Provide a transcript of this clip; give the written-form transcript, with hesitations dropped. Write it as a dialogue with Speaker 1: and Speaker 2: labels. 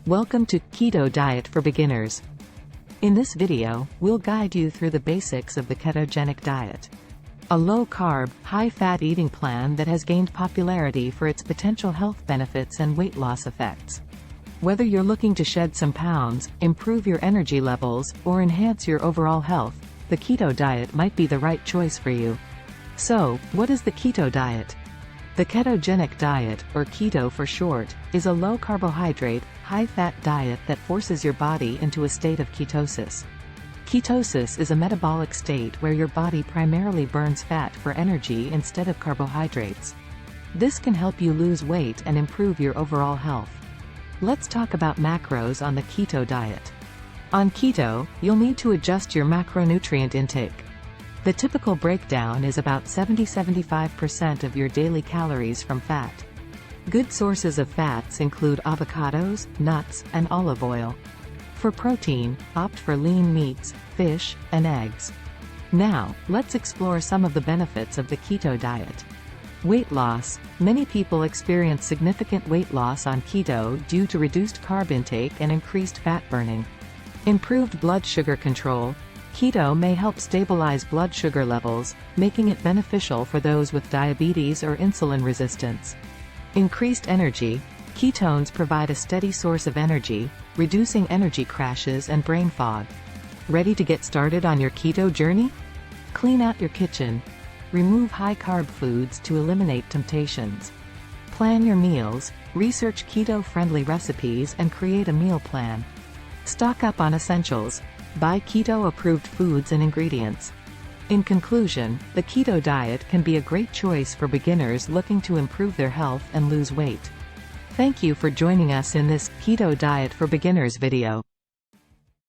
Speaker 1: Welcome to Keto Diet for Beginners. In this video, we'll guide you through the basics of the ketogenic diet. A low-carb, high-fat eating plan that has gained popularity for its potential health benefits and weight loss effects. Whether you're looking to shed some pounds, improve your energy levels, or enhance your overall health, the keto diet might be the right choice for you. So, what is the keto diet? The ketogenic diet, or keto for short, is a low-carbohydrate, high-fat diet that forces your body into a state of ketosis. Ketosis is a metabolic state where your body primarily burns fat for energy instead of carbohydrates. This can help you lose weight and improve your overall health. Let's talk about macros on the keto diet. On keto, you'll need to adjust your macronutrient intake. The typical breakdown is about 70–75% of your daily calories from fat. Good sources of fats include avocados, nuts, and olive oil. For protein, opt for lean meats, fish, and eggs. Now, let's explore some of the benefits of the keto diet. Weight loss. Many people experience significant weight loss on keto due to reduced carb intake and increased fat burning. Improved blood sugar control. Keto may help stabilize blood sugar levels, making it beneficial for those with diabetes or insulin resistance. Increased energy. Ketones provide a steady source of energy, reducing energy crashes and brain fog. Ready to get started on your keto journey? Clean out your kitchen. Remove high-carb foods to eliminate temptations. Plan your meals, research keto-friendly recipes and create a meal plan. Stock up on essentials. Buy keto-approved foods and ingredients. In conclusion, the keto diet can be a great choice for beginners looking to improve their health and lose weight. Thank you for joining us in this Keto Diet for Beginners video.